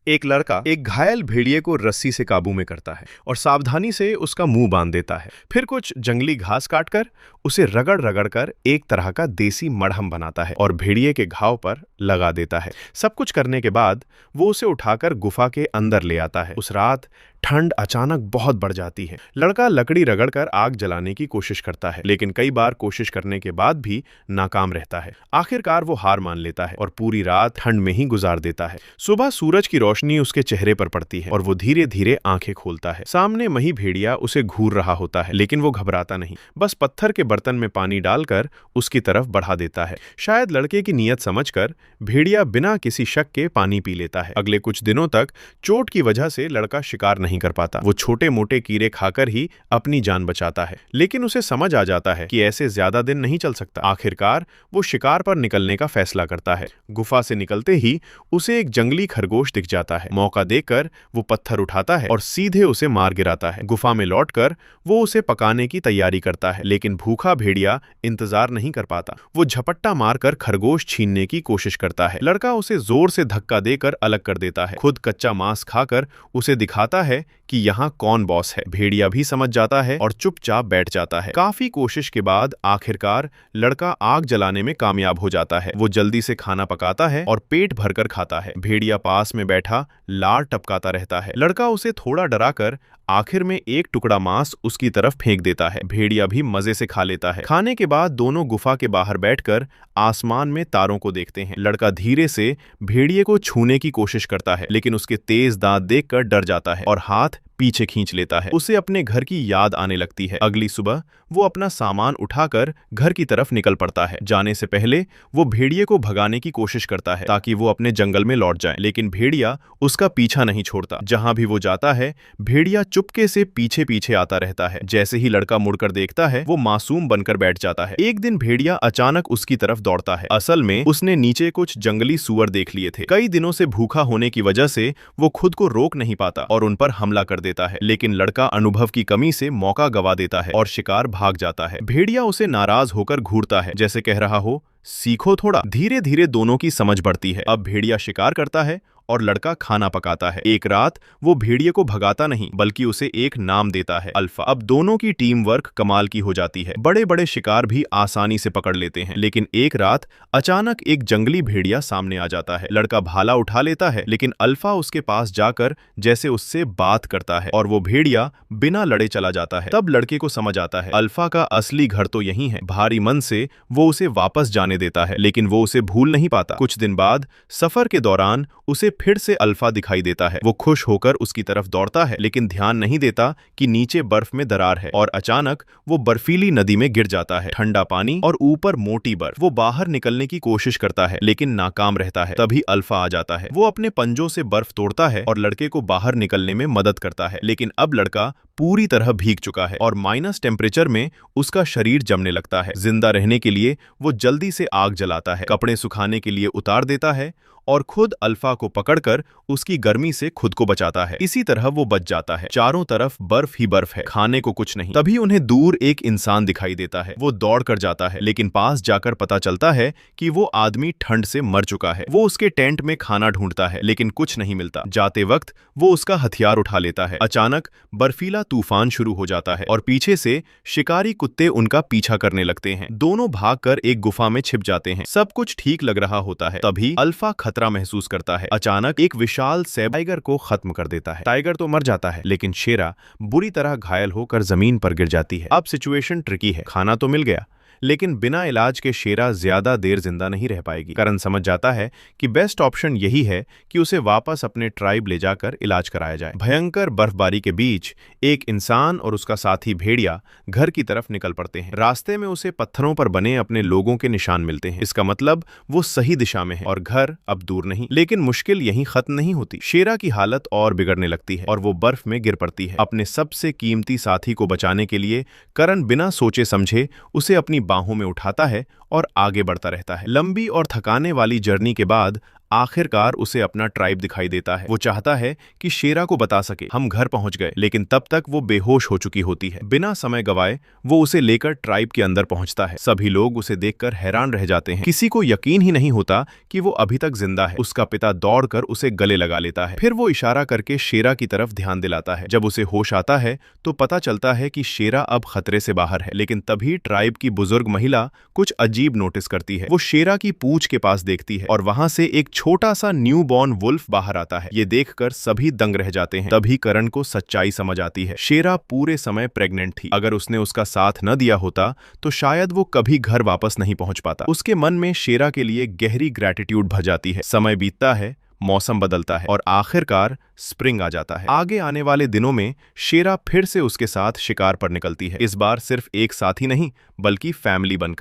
एक लड़का एक घायल भेड़िए को रस्सी से काबू में करता है और सावधानी से उसका मुंह बांध देता है। फिर कुछ जंगली घास काटकर उसे रगड़ रगड़ कर एक तरह का देसी मरहम बनाता है और भेड़िए के घाव पर लगा देता है। सब कुछ करने के बाद वो उसे उठाकर गुफा के अंदर ले आता है। उस रात ठंड अचानक बहुत बढ़ जाती है। लड़का लकड़ी रगड़कर आग जलाने की कोशिश करता है, लेकिन कई बार कोशिश करने के बाद भी नाकाम रहता है। आखिरकार वो हार मान लेता है और पूरी रात ठंड में ही गुजार देता है। सुबह सूरज की रोशनी उसके चेहरे पर पड़ती है और वो धीरे धीरे आंखें खोलता है। सामने मही भेड़िया उसे घूर रहा होता है, लेकिन वो घबराता नहीं, बस पत्थर के बर्तन में पानी डालकर उसकी तरफ बढ़ा देता है। शायद लड़के की नीयत समझकर भेड़िया बिना किसी शक के पानी पी लेता है। अगले कुछ दिनों तक चोट की वजह से लड़का शिकार नहीं कर पाता। वो छोटे मोटे कीड़े खाकर ही अपनी जान बचाता है, लेकिन उसे समझ आ जाता है कि ऐसे ज्यादा दिन नहीं चल सकता। आखिरकार वो शिकार पर निकलने का फैसला करता है। गुफा से निकलते ही उसे एक जंगली खरगोश दिख जाता है। मौका देकर वो पत्थर उठाता है और सीधे उसे मार गिराता है। गुफा में लौटकर वो उसे पकाने की तैयारी करता है, लेकिन भूखा भेड़िया इंतजार नहीं कर पाता। वो झपट्टा मारकर खरगोश छीनने की कोशिश करता है। लड़का उसे जोर से धक्का देकर अलग कर देता है। खुद कच्चा मांस खाकर उसे दिखाता है कि यहाँ कौन बॉस है। भेड़िया भी समझ जाता है और चुपचाप बैठ जाता है। काफी कोशिश के बाद आखिरकार लड़का आग जलाने में कामयाब हो जाता है। वो जल्दी से खाना पकाता है और पेट भरकर खाता है। भेड़िया पास में बैठा लार टपकाता रहता है। लड़का उसे थोड़ा डराकर आखिर में एक टुकड़ा मांस उसकी तरफ फेंक देता है। भेड़िया भी मजे से खा लेता है। खाने के बाद दोनों गुफा के बाहर बैठकर आसमान में तारों को देखते हैं। लड़का धीरे से भेड़िए को छूने की कोशिश करता है, लेकिन उसके तेज दांत देखकर डर जाता है और हाथ पीछे खींच लेता है। उसे अपने घर की याद आने लगती है। अगली सुबह वो अपना सामान उठाकर घर की तरफ निकल पड़ता है। जाने से पहले वो भेड़िए को भगाने की कोशिश करता है ताकि वो अपने जंगल में लौट जाए, लेकिन भेड़िया उसका पीछा नहीं छोड़ता। जहां भी वो जाता है भेड़िया चुपके से पीछे पीछे आता रहता है। जैसे ही लड़का मुड़कर देखता है वो मासूम बनकर बैठ जाता है। एक दिन भेड़िया अचानक उसकी तरफ दौड़ता है। असल में उसने नीचे कुछ जंगली सूअर देख लिए थे। कई दिनों से भूखा होने की वजह से वो खुद को रोक नहीं पाता और उन पर हमला कर देता है, लेकिन लड़का अनुभव की कमी से मौका गवा देता है और शिकार भाग जाता है। भेड़िया उसे नाराज होकर घूरता है, जैसे कह रहा हो सीखो थोड़ा। धीरे धीरे दोनों की समझ बढ़ती है। अब भेड़िया शिकार करता है और लड़का खाना पकाता है। एक रात वो भेड़िए को भगाता नहीं, बल्कि उसे एक नाम देता है, अल्फा। अब दोनों की टीम वर्क कमाल की हो जाती है। बड़े बड़े शिकार भी आसानी से पकड़ लेते हैं। लेकिन एक रात अचानक एक जंगली भेड़िया सामने आ जाता है। लड़का भाला उठा लेता है, लेकिन अल्फा उसके पास जाकर जैसे उससे बात करता है और वो भेड़िया बिना लड़े चला जाता है। तब लड़के को समझ आता है अल्फा का असली घर तो यही है। भारी मन से वो उसे वापस जाने देता है, लेकिन वो उसे भूल नहीं पाता। कुछ दिन बाद सफर के दौरान उसे फिर से अल्फा दिखाई देता है। वो खुश होकर उसकी तरफ दौड़ता है, लेकिन ध्यान नहीं देता कि नीचे बर्फ में दरार है और अचानक वो बर्फीली नदी में गिर जाता है। ठंडा पानी और ऊपर मोटी बर्फ। वो बाहर निकलने की कोशिश करता है, लेकिन नाकाम रहता है। तभी अल्फा आ जाता है। वो अपने पंजों से बर्फ तोड़ता है और लड़के को बाहर निकलने में मदद करता है, लेकिन अब लड़का पूरी तरह भीग चुका है और माइनस टेम्परेचर में उसका शरीर जमने लगता है। जिंदा रहने के लिए वो जल्दी से आग जलाता है, कपड़े सुखाने के लिए उतार देता है और खुद अल्फा को पकड़कर उसकी गर्मी से खुद को बचाता है। इसी तरह वो बच जाता है। चारों तरफ बर्फ ही बर्फ है, खाने को कुछ नहीं। तभी उन्हें दूर एक इंसान दिखाई देता है। वो दौड़ कर जाता है, लेकिन पास जाकर पता चलता है कि वो आदमी ठंड से मर चुका है। वो उसके टेंट में खाना ढूंढता है, लेकिन कुछ नहीं मिलता। जाते वक्त वो उसका हथियार उठा लेता है। अचानक बर्फीला तूफान शुरू हो जाता है और पीछे से शिकारी कुत्ते उनका पीछा करने लगते हैं। दोनों भागकर एक गुफा में छिप जाते हैं। सब कुछ ठीक लग रहा होता है, तभी अल्फा खतरा महसूस करता है। अचानक एक विशाल सेब टाइगर को खत्म कर देता है। टाइगर तो मर जाता है, लेकिन शेरा बुरी तरह घायल होकर जमीन पर गिर जाती है। अब सिचुएशन ट्रिकी है। खाना तो मिल गया, लेकिन बिना इलाज के शेरा ज्यादा देर जिंदा नहीं रह पाएगी। करण समझ जाता है कि बेस्ट ऑप्शन यही है कि उसे वापस अपने ट्राइब ले जाकर इलाज कराया जाए। भयंकर बर्फबारी के बीच एक इंसान और उसका साथी भेड़िया घर की तरफ निकल पड़ते हैं। रास्ते में उसे पत्थरों पर बने अपने लोगों के निशान मिलते हैं। इसका मतलब वो सही दिशा में है और घर अब दूर नहीं। लेकिन मुश्किल यहीं खत्म नहीं होती। शेरा की हालत और बिगड़ने लगती है और वो बर्फ में गिर पड़ती है। अपने सबसे कीमती साथी को बचाने के लिए करण बिना सोचे समझे उसे अपनी बाहों में उठाता है और आगे बढ़ता रहता है। लंबी और थकाने वाली जर्नी के बाद आखिरकार उसे अपना ट्राइब दिखाई देता है। वो चाहता है कि शेरा को बता सके हम घर पहुंच गए, लेकिन तब तक वो बेहोश हो चुकी होती है। बिना समय गवाए वो उसे लेकर ट्राइब के अंदर पहुंचता है। सभी लोग उसे देखकर हैरान रह जाते हैं। किसी को यकीन ही नहीं होता कि वो अभी तक जिंदा है। उसका पिता दौड़कर उसे गले लगा लेता है। फिर वो इशारा करके शेरा की तरफ ध्यान दिलाता है। जब उसे होश आता है तो पता चलता है कि शेरा अब खतरे से बाहर है। लेकिन तभी ट्राइब की बुजुर्ग महिला कुछ अजीब नोटिस करती है। वो शेरा की पूंछ के पास देखती है और वहां से एक छोटा सा न्यू बॉर्न वुल्फ बाहर आता है। ये देखकर सभी दंग रह जाते हैं। तभी करण को सच्चाई समझ आती है। शेरा पूरे समय प्रेग्नेंट थी। अगर उसने उसका साथ न दिया होता तो शायद वो कभी घर वापस नहीं पहुंच पाता। उसके मन में शेरा के लिए गहरी ग्रैटिट्यूड भर जाती है। समय बीतता है, मौसम बदलता है और आखिरकार स्प्रिंग आ जाता है। आगे आने वाले दिनों में शेरा फिर से उसके साथ शिकार पर निकलती है। इस बार सिर्फ एक साथी नहीं बल्कि फैमिली बनकर।